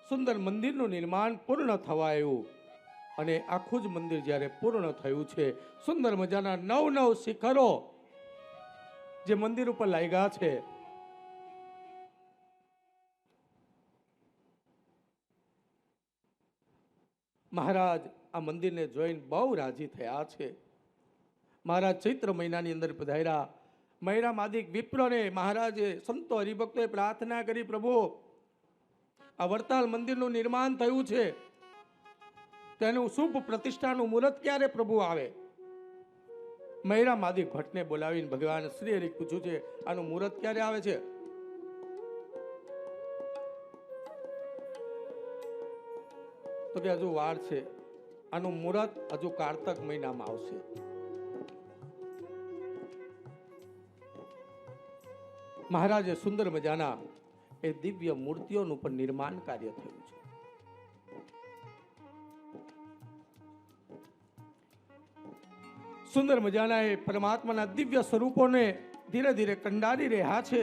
સુંદર મંદિરનું નિર્માણ પૂર્ણ થવા આવ્યું અને આખું જ મંદિર જ્યારે પૂર્ણ થયું છે, સુંદર મજાના 9 શિખરો જે મંદિર ઉપર લાગ્યા છે, મહારાજ આ મંદિરને જોઈને બહુ રાજી થયા છે. મહારાજ ચૈત્ર મહિનાની અંદર પધાર્યા. મહિરામાદિક વિપ્રને મહારાજે સંતો હરિભક્તોએ પ્રાર્થના કરી, પ્રભુ આ વડતાલ મંદિરનું નિર્માણ થયું છે, તેનું શુભ પ્રતિષ્ઠાનું મુહૂર્ત ક્યારે પ્રભુ આવે? મહિરામાદિક ભટ્ટને બોલાવીને ભગવાન શ્રી હરિ પૂછ્યું છે, આનું મુહૂર્ત ક્યારે આવે છે? તો કે હજુ વાર છે, આનું મુહૂર્ત હજુ કારતક મહિનામાં આવશે. મહારાજે સુંદર મજાના એ દિવ્ય મૂર્તિઓનું પણ નિર્માણ કાર્ય થયું છે. સુંદર મજાના એ પરમાત્માના દિવ્ય સ્વરૂપોને ધીરે ધીરે કંડારી રહ્યા છે.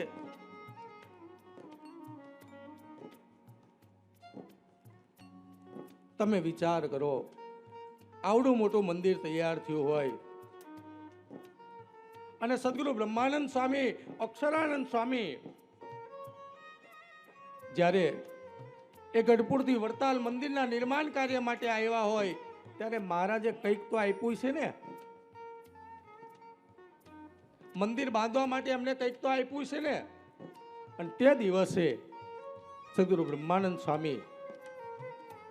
તમે વિચાર કરો, આવડું મોટું મંદિર તૈયાર થયું હોય અને સદગુરુ બ્રહ્માનંદ સ્વામી, અક્ષરાનંદ સ્વામી જ્યારે એ ગઢપુરથી વડતાલ મંદિરના નિર્માણ કાર્ય માટે આવ્યા હોય ત્યારે મહારાજે કંઈક તો આપ્યું છે ને. મંદિર બાંધવા માટે એમને કંઈક તો આપ્યું છે ને. અને તે દિવસે સદગુરુ બ્રહ્માનંદ સ્વામી,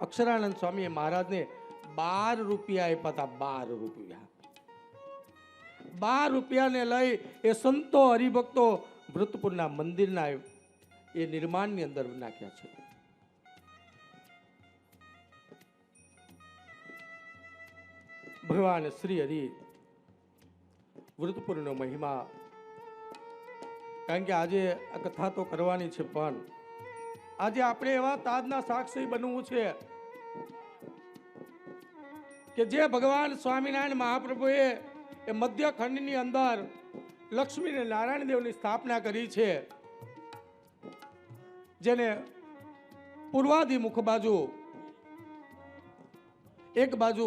અક્ષરાનંદ સ્વામીએ મહારાજને 12 રૂપિયા આપ્યા હતા. 12 રૂપિયા. 12 રૂપિયાને લઈ એ સંતો હરિભક્તો વૃતપુરના મંદિરના એ નિર્માણની અંદર નાખ્યા છે. ભગવાન શ્રી હરિ વૃતપુરનો મહિમા, કારણ કે આજે આ કથા તો કરવાની છે, પણ આજે આપણે એવા તાજના સાક્ષી બનવું છે કે જે ભગવાન સ્વામિનારાયણ મહાપ્રભુએ એ મધ્યખંડની અંદર લક્ષ્મી અને નારાયણ દેવની સ્થાપના કરી છે, જેને પૂર્વાધિમુખ બાજુ એક બાજુ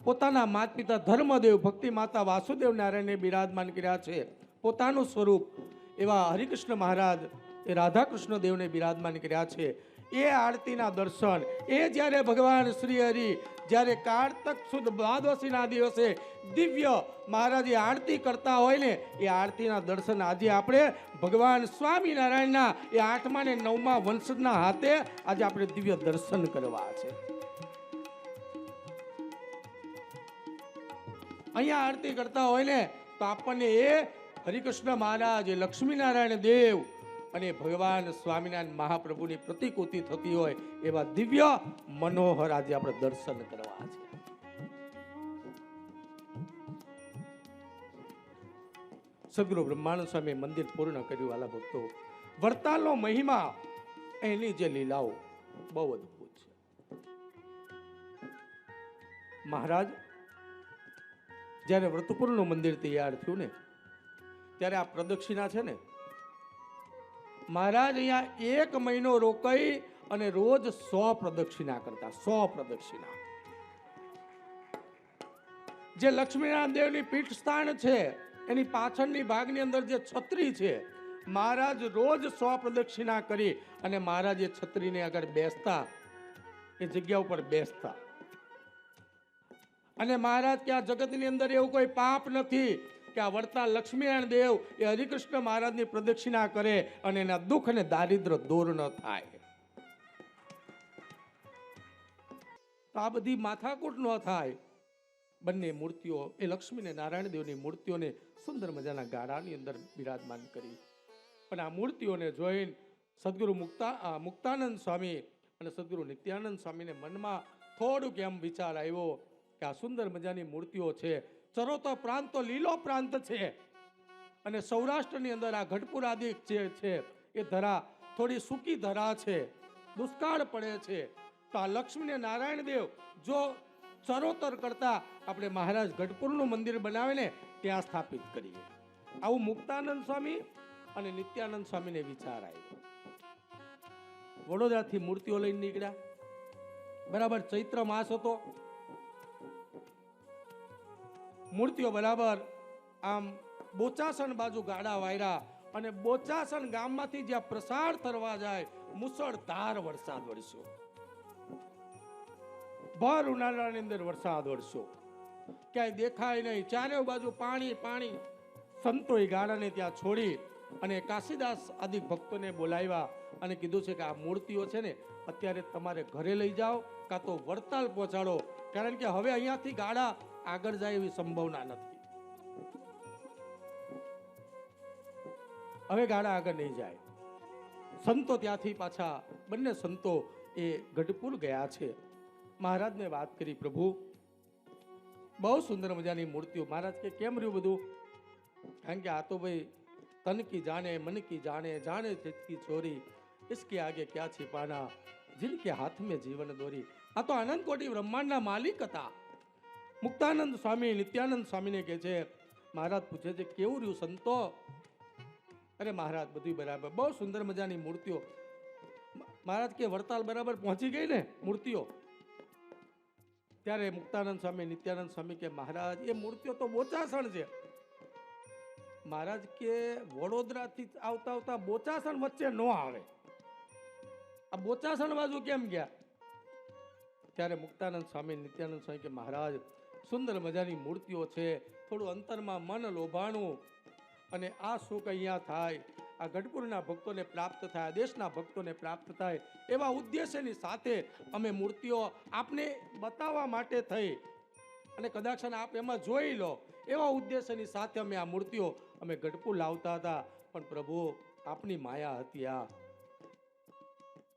પોતાના માતા પિતા ધર્મદેવ ભક્તિ માતા વાસુદેવ નારાયણને બિરાજમાન કર્યા છે. પોતાનું સ્વરૂપ એવા હરિકૃષ્ણ મહારાજ એ રાધાકૃષ્ણ દેવને બિરાજમાન કર્યા છે. એ આરતીના દર્શન, એ જ્યારે ભગવાન શ્રી હરિ જ્યારે કારતક સુદ દ્વાદશીના દિવસે દિવ્ય મહારાજે આરતી કરતા હોય ને, એ આરતીના દર્શન આજે આપણે ભગવાન સ્વામિનારાયણના એ 8મા ને 9મા વંશજના હાથે આજે આપણે દિવ્ય દર્શન કરવા છે. અહીંયા આરતી કરતા હોય ને તો આપણને એ હરિકૃષ્ણ મહારાજ, લક્ષ્મીનારાયણ દેવ અને ભગવાન સ્વામિનારાયણ મહાપ્રભુની પ્રતિકૃતિ થતી હોય એવા દિવ્ય મનોહર આજે આપણે દર્શન કરવા છે. સદગુરુ બ્રહ્માનંદ સ્વામી મંદિર પૂર્ણ કર્યું. વાલા ભક્તો, વડતાલનો મહિમા, એની જે લીલાઓ બહુ અદભુત છે. મહારાજ જ્યારે વૃતપુરનું મંદિર તૈયાર થયું ને ત્યારે આ પ્રદક્ષિણા છે ને, મહારાજ અહીંયા 1 મહિનો રોકાઈ અને રોજ 100 પ્રદક્ષિણા કરતા. 100 પ્રદક્ષિણા. જે લક્ષ્મીનારાયણ દેવની પીઠ સ્થાન છે એની પાછળની ભાગની અંદર જે છત્રી છે, મહારાજ રોજ 100 પ્રદક્ષિણા કરી અને મહારાજ એ છત્રીને આગળ બેસતા, એ જગ્યા ઉપર બેસતા. અને મહારાજ કે આ જગતની અંદર એવું કોઈ પાપ નથી કે આ વડતાલ લક્ષ્મીનારાયણ દેવ એ હરિકૃષ્ણ મહારાજની પ્રદક્ષિણા કરે અને એના દુઃખ અને દારિદ્ર દૂર ન થાય. તો આ બધી માથાકૂટ ન થાય. બંને મૂર્તિઓ, એ લક્ષ્મી અને નારાયણ દેવની મૂર્તિઓને સુંદર મજાના ગાળાની અંદર બિરાજમાન કરી. પણ આ મૂર્તિઓને જોઈને સદગુરુ મુક્તાનંદ સ્વામી અને સદગુરુ નિત્યાનંદ સ્વામીને મનમાં થોડુંક એમ વિચાર આવ્યો કે આ સુંદર મજાની મૂર્તિઓ છે, ચરોતર પ્રાંત તો લીલો પ્રાંત છે અને સૌરાષ્ટ્રની અંદર આ ગઢપુર આદિ જે છે એ ધરા થોડી સૂકી ધરા છે, દુષ્કાળ પડે છે. તો આ લક્ષ્મી અને નારાયણ દેવ જો ચરોતર કરતા આપણે મહારાજ ગઢપુરનું મંદિર બનાવીને ત્યાં સ્થાપિત કરીએ. આવું મુક્તાનંદ સ્વામી અને નિત્યાનંદ સ્વામીને વિચાર આવ્યો. વડોદરાથી મૂર્તિઓ લઈને નીકળ્યા. બરાબર ચૈત્ર માસ હતો. મૂર્તિઓ બરાબર આમ બોચાસણ બાજુ ગાડા વાયરા અને બોચાસણ ગામમાંથી જ્યાં પ્રસાર થવા જાય મુસળધાર વરસાદ વરસ્યો. ભર ઉનાળાની અંદર વરસાદ વરસ્યો, ક્યાંય દેખાય નહીં, ચારે બાજુ પાણી પાણી. સંતોએ ગાડાને ત્યાં છોડી અને કાશીદાસ આદિ ભક્તોને બોલાવ્યા અને કીધું છે કે આ મૂર્તિઓ છે ને અત્યારે તમારે ઘરે લઈ જાઓ કાં તો વડતાલ પહોંચાડો, કારણ કે હવે અહીંયાથી ગાડા આગળ જાય એવી સંભાવના નથી. હવે ગાડા આગળ નહીં જાય. સંતો ત્યાંથી પાછા બંને સંતો એ ગઢપુર ગયા છે. મહારાજને વાત કરી, પ્રભુ બહુ સુંદર મજાની મૂર્તિઓ. મહારાજ કે કેમ રહ્યું બધું? કારણ કે આ તો ભાઈ તન કી જાને મન કી જાને જાને ચિત્ત કી ચોરી इसके आगे क्या छिपाना जिनके हाथ में जीवन दोरी. આ તો આનંદ કોટી બ્રહ્માંડના માલિક હતા. મુક્તાનંદ સ્વામી નિત્યાનંદ સ્વામીને કહે છે, મહારાજ પૂછે છે કેવું રહ્યું સંતો? અરે મહારાજ બધું બરાબર, બહુ સુંદર મજાની મૂર્તિઓ. મહારાજ કે વડતાલ બરાબર પહોંચી ગઈ ને મૂર્તિઓ? ત્યારે મુક્તાનંદ સ્વામી નિત્યાનંદ સ્વામી કે મહારાજ એ મૂર્તિઓ તો બોચાસણ છે. મહારાજ કે વડોદરાથી આવતા આવતા બોચાસણ વચ્ચે ન આવે, આ બોચાસણ બાજુ કેમ ગયા? ત્યારે મુક્તાનંદ સ્વામી નિત્યાનંદ સ્વામી કે મહારાજ સુંદર મજાની મૂર્તિઓ છે, થોડું અંતરમાં મન લોભાણું અને આ સુખ અહીંયા થાય, આ ગઢપુરના ભક્તોને પ્રાપ્ત થાય, દેશના ભક્તોને પ્રાપ્ત થાય એવા ઉદ્દેશ્યની સાથે અમે મૂર્તિઓ આપને બતાવવા માટે થઈ અને કદાચ આપ એમાં જોઈ લો એવા ઉદ્દેશ્યની સાથે અમે આ મૂર્તિઓ અમે ગઢપુર લાવતા હતા. પણ પ્રભુ આપની માયા હતી આ,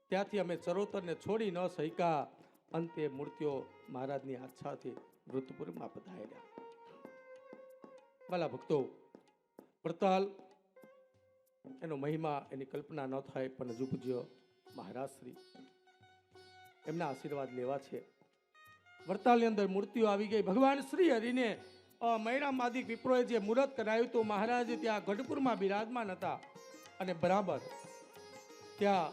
ત્યાંથી અમે ચરોતરને છોડી ન શક્યા. અંતે મૂર્તિઓ મહારાજની આચ્છાથી વૃતપુરમાં પધાર્યા. વાલા ભક્તો, વડતાલ એનો મહિમા એની કલ્પના ન થાય, પણ હજુ પૂજ્ય મહારાજ શ્રી એમના આશીર્વાદ લેવા છે. વડતાલની અંદર મૂર્તિઓ આવી ગઈ. ભગવાન શ્રી હરિને મૈરામાદિક વિપ્રોએ જે મુહૂર્ત કરાયું હતું, મહારાજ ત્યાં ગઢપુરમાં બિરાજમાન હતા અને બરાબર ત્યાં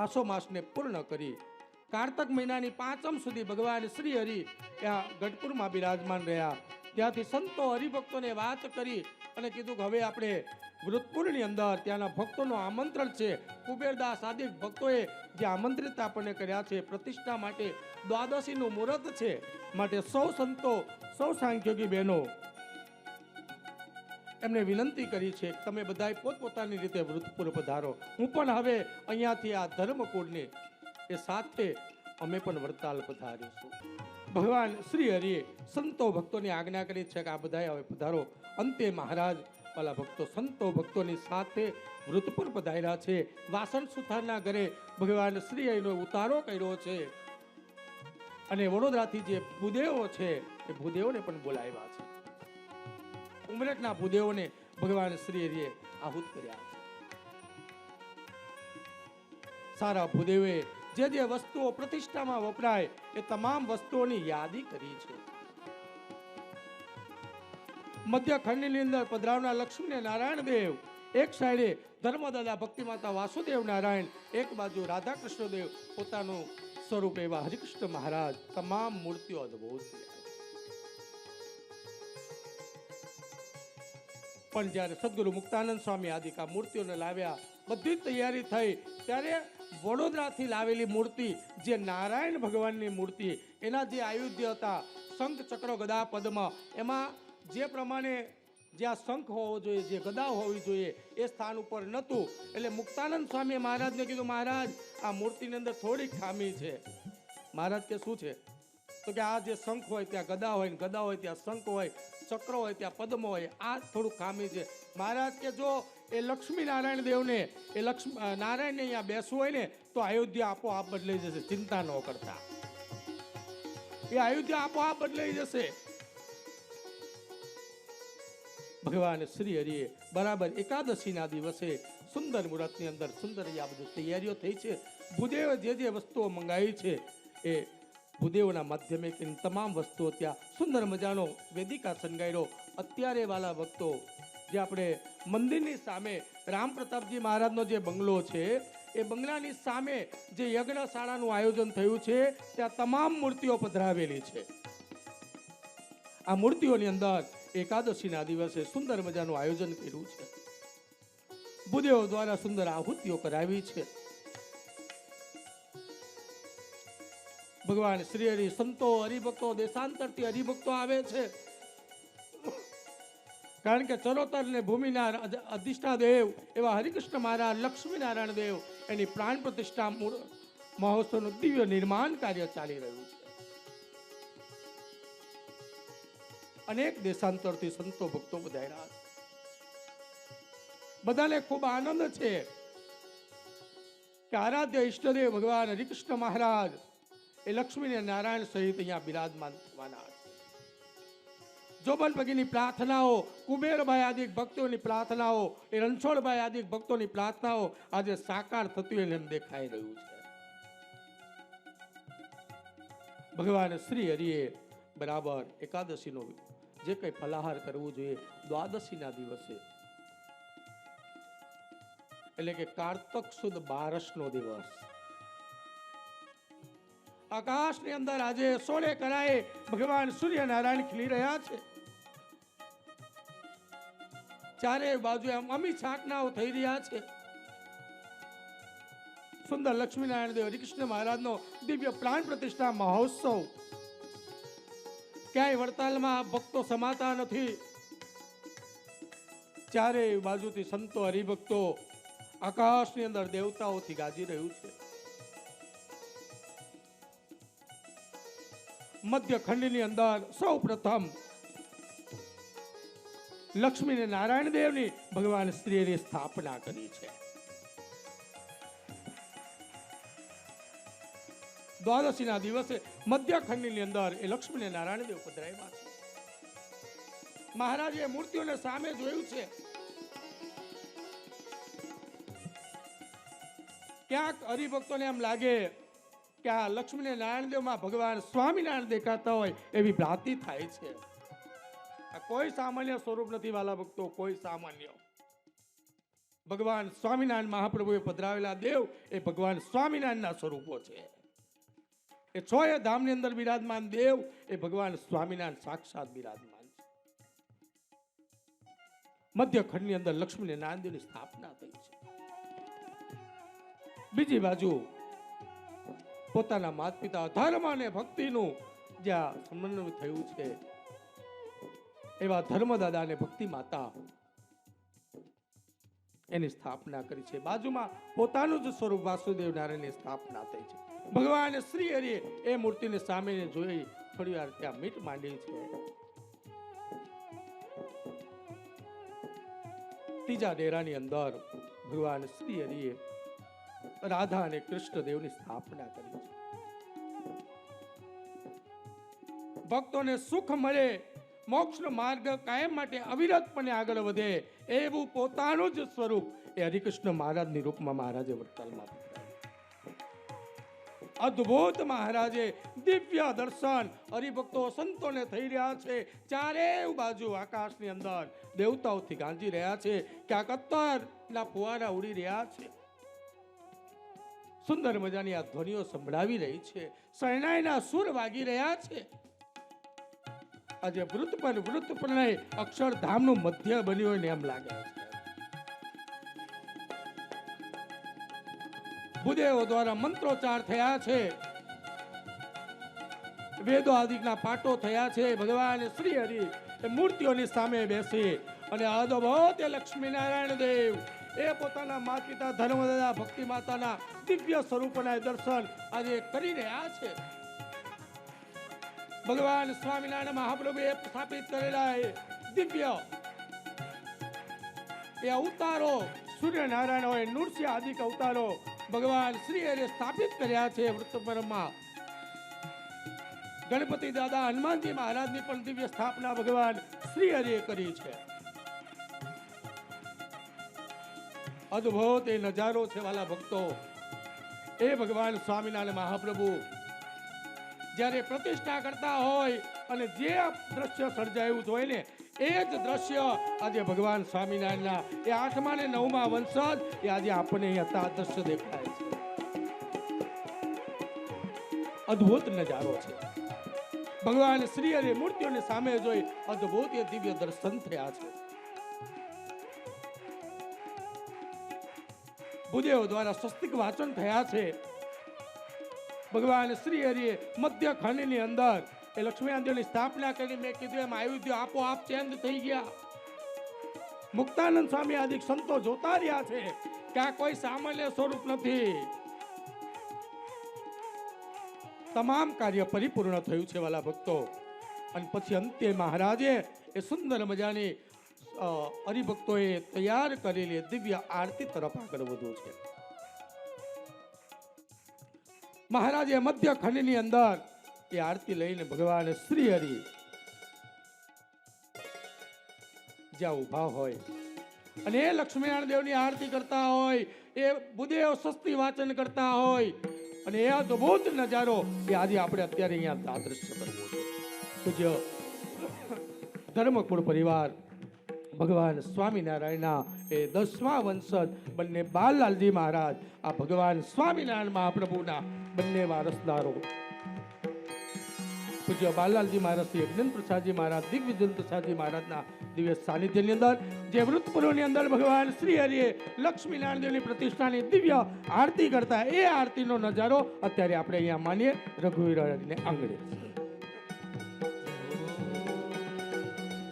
આસો માસને પૂર્ણ કરી કારતક મહિનાની 5મ સુધી ભગવાન શ્રી હરિ ત્યાં ગઢપુરમાં બિરાજમાન રહ્યા. ત્યાંથી સંતો હરિભક્તોને વાત કરી અને કીધું કે હવે આપણે વૃતપુરની અંદર ત્યાંના ભક્તોનું આમંત્રણ છે. કુબેરદાસ આદિ ભક્તોએ જે આમંત્રિત આપણને કર્યા છે પ્રતિષ્ઠા માટે, દ્વાદશીનું મુહૂર્ત છે, માટે સૌ સંતો સૌ સાંખ્યોગી બહેનો એમને વિનંતી કરી છે તમે બધાય પોતપોતાની રીતે વૃતપુર પધારો. હું પણ હવે અહીંયાથી આ ધર્મકુળને એ સાથે અમે પણ વડતાલ પધારીશું. ભગવાન શ્રી હરિએ સંતો ભક્તોની આજ્ઞા કરી છે કે આ બધાએ હવે પધારો. અંતે મહારાજ વાલા ભક્તો સંતો ભક્તોની સાથે વૃતપુર પધાર્યા છે. વાસણ સુથારના ઘરે ભગવાન શ્રી હરિનો ઉતારો કર્યો છે અને વડોદરાથી જે ભૂદેવો છે એ ભૂદેવોને પણ બોલાવ્યા છે. ઉમરેઠના ભૂદેવોને ભગવાન શ્રી હરિએ આહુત કર્યા છે. સારા ભૂદેવે જે જે વસ્તુઓ પ્રતિષ્ઠામાં વપરાય એ તમામ વસ્તુઓની યાદી કરી છે. મધ્ય ખંડની અંદર પધરાવનાર લક્ષ્મી નારાયણ દેવ એક સાઈડે, ધર્મદાદા ભક્તિ માતા વાસુદેવ નારાયણ એક બાજુ, રાધા કૃષ્ણ દેવ પોતાનું સ્વરૂપ એવા હરિકૃષ્ણ મહારાજ, તમામ મૂર્તિઓ અદભુત. પણ જ્યારે સદગુરુ મુક્તાનંદ સ્વામી આદિકા મૂર્તિઓને લાવ્યા, બધી તૈયારી થઈ, ત્યારે વડોદરાથી લાવેલી મૂર્તિ જે નારાયણ ભગવાનની મૂર્તિ, એના જે આયુધ્ય હતા શંખ ચક્ર ગદા પદ્મ, એમાં જે પ્રમાણે જ્યાં શંખ હોવો જોઈએ, જે ગદા હોવી જોઈએ એ સ્થાન ઉપર નહોતું. એટલે મુક્તાનંદ સ્વામીએ મહારાજને કીધું મહારાજ આ મૂર્તિની અંદર થોડીક ખામી છે. મહારાજ કે શું છે? તો કે આ જે શંખ હોય ત્યાં ગદા હોય, ગદા હોય ત્યાં શંખ હોય, ચક્ર હોય ત્યાં પદ્મ હોય, આ થોડું ખામી છે. મહારાજ કે જો એ લક્ષ્મી નારાયણ દેવને એ નારાયણને અહીંયા બેસવું હોય ને તો અયોધ્યા આપોઆપ બદલાઈ જશે, ચિંતા ન કરતા. એ અયોધ્યા આપોઆપ બદલાઈ જશે. ભગવાન શ્રી હરિએ બરાબર એકાદશીના દિવસે સુંદર મુહૂર્તની અંદર સુંદર આ બધી તૈયારીઓ થઈ છે. ભૂદેવ જે જે વસ્તુઓ મંગાવી છે એ ભૂદેવના માધ્યમે તમામ વસ્તુઓ ત્યાં સુંદર મજાનો વેદિકા સંગાયરો. અત્યારે વાલા ભક્તો જે આપણે મંદિરની સામે રામ પ્રતાપજી મહારાજનો જે બંગલો છે એ બંગલાની સામે જે યજ્ઞશાળાનું આયોજન થયું છે ત્યાં તમામ મૂર્તિઓ પધરાવેલી છે. આ મૂર્તિઓની અંદર એકાદશીના દિવસે સુંદર મજાનું આયોજન કર્યું છે. ભૂદેવો દ્વારા સુંદર આહુતિઓ કરાવી છે. ભગવાન શ્રી હરિ, સંતો, હરિભક્તો, દેશાંતરથી હરિભક્તો આવે છે. કારણ કે ચરોતર ને ભૂમિના અધિષ્ઠા દેવ એવા હરિકૃષ્ણ મહારાજ, લક્ષ્મીનારાયણ દેવ એની પ્રાણ પ્રતિષ્ઠા મહોત્સવનું દિવ્ય નિર્માણ કાર્ય ચાલી રહ્યું છે. અનેક દેશાંતરથી સંતો ભક્તો પધાર્યા છે. બધાને ખૂબ આનંદ છે કે આરાધ્ય ઈષ્ટદેવ ભગવાન હરિકૃષ્ણ મહારાજ એ લક્ષ્મી અને નારાયણ સહિત અહીંયા બિરાજમાન થવાના છે. જોબન ભગીની પ્રાર્થનાઓ, કુબેરભાઈ આદિ ભક્તોની પ્રાર્થનાઓ, એ રણછોડભાઈ આદિ ભક્તોની પ્રાર્થનાઓ આજે સાકાર થતી હોય એમ દેખાઈ રહ્યું છે. ભગવાન શ્રી હરિએ બરાબર એકાદશીનો જે કંઈ ફલાહાર કરવું જોઈએ દ્વાદશીના દિવસે, એટલે કે કારતક સુદ 12નો દિવસ, આકાશની અંદર આજે સોળે કરાએ ભગવાન સૂર્યનારાયણ ખીલી રહ્યા છે. ચારે બાજુ અમી છાંટનાઓ થઈ રહ્યા છે. સુંદર લક્ષ્મીનારાયણ દેવ હરિકૃષ્ણ મહારાજનો દિવ્ય પ્રાણ પ્રતિષ્ઠા મહોત્સવ. ક્યાંય વડતાલમાં ભક્તો સમાતા નથી. ચારે બાજુથી સંતો હરિભક્તો આકાશની અંદર દેવતાઓથી ગાજી રહ્યું છે. મધ્ય ખંડની અંદર સૌ પ્રથમ લક્ષ્મી અને નારાયણ દેવની ભગવાન શ્રીએ સ્થાપના કરી છે. દ્વાદશીના દિવસે મધ્ય ખંડની અંદર એ લક્ષ્મી અને નારાયણ દેવ પધરાવ્યા છે. મહારાજે મૂર્તિઓને સામે જોયું છે. ક્યાંક હરિભક્તોને એમ લાગે કે આ લક્ષ્મી અને નારાયણ દેવમાં ભગવાન સ્વામિનારાયણ દેખાતા હોય એવી ભ્રાંતિ થાય છે. આ કોઈ સામાન્ય સ્વરૂપ નથી વાલા ભક્તો, કોઈ સામાન્ય. ભગવાન સ્વામિનારાયણ મહાપ્રભુએ પધરાવેલા દેવ એ ભગવાન સ્વામિનારાયણના સ્વરૂપો છે. એ છોય ધામની અંદર બિરાજમાન દેવ એ ભગવાન સ્વામિનારાયણ સાક્ષાત બિરાજમાન છે. મધ્ય ખંડની અંદર લક્ષ્મી અને નારાયણ દેવની સ્થાપના થઈ છે. બીજી બાજુ પોતાના માતા પિતા ધર્મ અને ભક્તિનું જ્યાં સમન્વય થયું છે એવા ધર્મદાદા અને ભક્તિ માતા એની સ્થાપના કરી છે. બાજુમાં પોતાનું જ સ્વરૂપ વાસુદેવ નારાયણની સ્થાપના થઈ છે. ભગવાન શ્રી હરિએ એ મૂર્તિને સામે જોઈ થોડી વાર ત્યાં મીટ માંડી છે. ત્રીજા ડેરાની અંદર ભગવાન શ્રી હરિએ રાધા અને કૃષ્ણ દેવની સ્થાપના કરી છે. ભક્તોને સુખ મળે, મોક્ષનો માર્ગ કાયમ માટે અવિરતપણે આગળ વધે એવું પોતાનું જ સ્વરૂપ એ હરિકૃષ્ણ મહારાજની રૂપમાં મહારાજે વડતાલમાં અદ્ભુત મહારાજે દિવ્ય દર્શન હરિભક્તો સંતોને થઈ રહ્યા છે. ચારે બાજુ આકાશની અંદર દેવતાઓથી ગાંજી રહ્યા છે. ક્યાંક અત્તરના ફુવારા ઉડી રહ્યા છે. સુંદર મજાની આ ધ્વનિઓ સંભળાવી રહી છે. શરણાઈના સુર વાગી રહ્યા છે. આજે વૃત પર અક્ષરધામનું મધ્ય બન્યું હોય ને એમ લાગે છે. ભૂદેવો દ્વારા મંત્રોચ્ચાર થયા છે, વેદો આદિના પાઠો થયા છે. ભગવાન શ્રી હરિ એ મૂર્તિઓની સામે બેસી અને અદભુત લક્ષ્મીનારાયણ દેવ એ પોતાના માતા પિતા ધર્મદાદા ભક્તિ માતાના દિવ્ય સ્વરૂપના દર્શન આજે કરી રહ્યા છે. ભગવાન સ્વામિનારાયણ મહાપ્રભુએ સ્થાપિત કરેલા દિવ્ય એ અવતારો, સૂર્યનારાયણ હોય, નૃસિંહ આદિક અવતારો ભગવાન શ્રી હરિએ સ્થાપિત કર્યા છે. વૃત્તપરમાં ગણપતિ દાદા હનુમાનજી મહારાજની પણ દિવ્ય સ્થાપના ભગવાન શ્રી હરિએ કરી છે. અદ્ભુત એ નજારો છે વાલા ભક્તો. એ ભગવાન સ્વામિનારાયણ મહાપ્રભુ જ્યારે પ્રતિષ્ઠા કરતા હોય અને જે દ્રશ્ય સર્જાયું હોય ને એ જ દ્રશ્ય આજે ભગવાન સ્વામિનારાયણના એ 8મા ને 9મા વંશજ એ આજે આપણને અહીંયા દ્રશ્ય દેખાય છે. અદ્ભુત નજારો છે. ભગવાન શ્રી હરિ મૂર્તિઓને સામે જોઈ અદ્ભુત એ દિવ્ય દર્શન થયા છે. ભૂદેવ દ્વારા સ્વસ્તિક વાચન થયા છે. ભગવાન શ્રી હરિએ મધ્ય ખંડની અંદર એ લક્ષ્મીનારાયણની સ્થાપના કરી. મેં કીધું એમ આયુધ્ય આપોઆપ ચેન્જ થઈ ગયા. મુક્તાનંદ સ્વામી આદિ સંતો જોતા રહ્યા છે કે આ કોઈ સામાન્ય સ્વરૂપ નથી. તમામ કાર્ય પરિપૂર્ણ થયું છે વાલા ભક્તો. અને પછી અંતે મહારાજે એ સુંદર મજાની હરિભક્તોએ તૈયાર કરેલી દિવ્ય આરતી તરફ આગળ વધવું છે. મહારાજે મધ્ય ખંડની અંદર એ આરતી લઈને ભગવાન શ્રી હરિ જ્યાં ઉભા હોય અને એ લક્ષ્મીનારાયણ દેવની આરતી કરતા હોય, એ ભૂદેવ સ્વસ્તિ વાચન કરતા હોય અને એ અદ્ભુત નજારો એ આજે આપણે અત્યારે અહીંયા દ્રશ્ય કરવો છે. પૂજ્ય ધર્મકુળ પરિવાર ભગવાન સ્વામિનારાયણના એ 10મા વંશજ બંને બાલલાલજી મહારાજ આ ભગવાન સ્વામિનારાયણ મહાપ્રભુના બંને વારસદારો પૂજ્ય બાલલાલજી મહારાજ શ્રી યજ્ઞેન્દ્ર પ્રસાદજી મહારાજ દિગ્વિજય પ્રસાદજી મહારાજના દિવ્ય સાનિધ્યની અંદર જે વૃત્તપુરોની અંદર ભગવાન શ્રી હરિએ લક્ષ્મીનારાયણ દેવની પ્રતિષ્ઠાની દિવ્ય આરતી કરતા એ આરતીનો નજારો અત્યારે આપણે અહીંયા માનીએ રઘુવીરને આંગણે.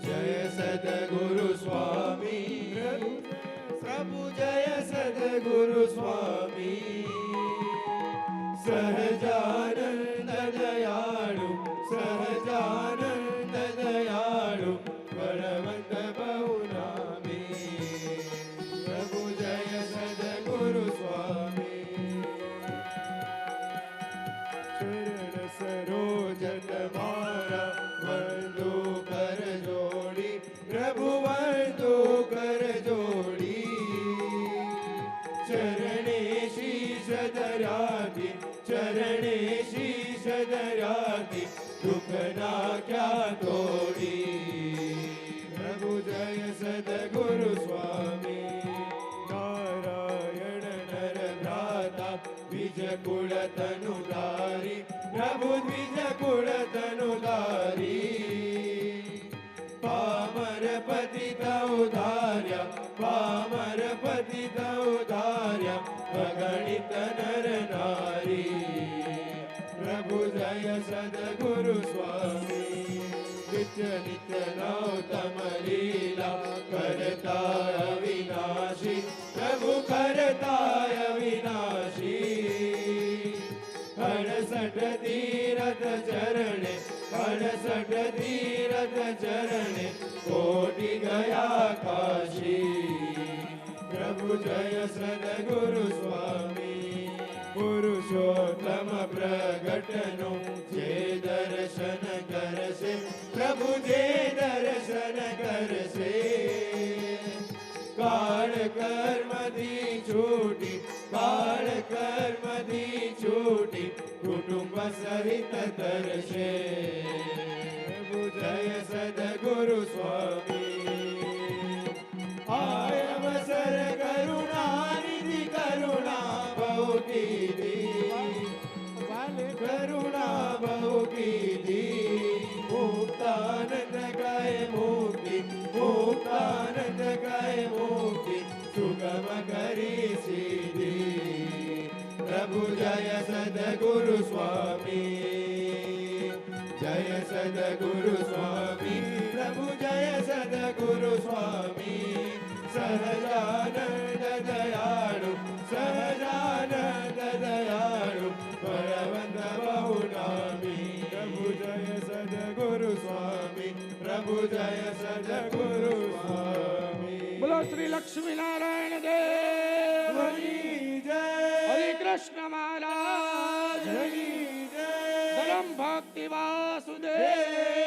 જય સદગુરુ સ્વામી પ્રભુ, જય સદગુરુ સ્વામી સહજાનંદ દયાળુ, સહજાનંદ દયાળુ બળવંત બહુ નામી. પ્રભુ જય સદગુરુ સ્વામી ચરણ સરોજ તમારા વંદુ કર જોડી, પ્રભુ વંદુ કર જોડી. ચરણે શીશ ધરાતી, ચરણે શીશ ધરાતી દુઃખ નાખ્યા તોડી. પ્રભુ જય સદગુરુ સ્વામી નારાયણ નર ભ્રાતા દ્વિજ કુળ તનુ ધારી, પ્રભુ દ્વિજ કુળ તનુ ધારી. પામર પતિત ઉધાર્યા, પામર પતિત ઉધાર્યા અગણિત નર નારી. પ્રભુ જય સદગુરુ સ્વામી નિત્ય નિત્ય નૌતમ લીલા કરતા અવિનાશી, પ્રભુ કરતા અવિનાશી. 68 તીરથ ચરણે, 68 તીરથ ચરણે કોટી ગયા કાશી. પ્રભુ જય સદગુરુ સ્વામી પુરુષોત્તમ પ્રગટનો જે દર્શન કરશે, પ્રભુ જે દર્શન કરશે. કાળ કર્મથી છૂટી, કાળ કર્મથી છૂટી કુટુંબ સહિત તરશે. પ્રભુ જય સદગુરુ સ્વામી આય અવસર કરુણાનિધિ, કરુણા બહુ કીધી, કરુણા બહુ કીધી. મુક્તાનંદ કહે મુક્તિ, મુક્તાનંદ કહે મુક્તિ સુગમ કરી સીધી. પ્રભુ જય સદગુરુ સ્વામી, જય સદગુરુ સ્વામી. પ્રભુ જય સદગુરુ સ્વામી સહજાનંદ દયાળુ, સહજાનંદ દયાળુ બળવંત બહુ નામી. પ્રભુ જય સદગુરુ સ્વામી, પ્રભુ જય સદગુરુ સ્વામી. બોલો શ્રી લક્ષ્મીનારાયણ દેવની જય, હરિ કૃષ્ણ મહારાજ જય, ધર્મ ભક્તિ વાસુદેવ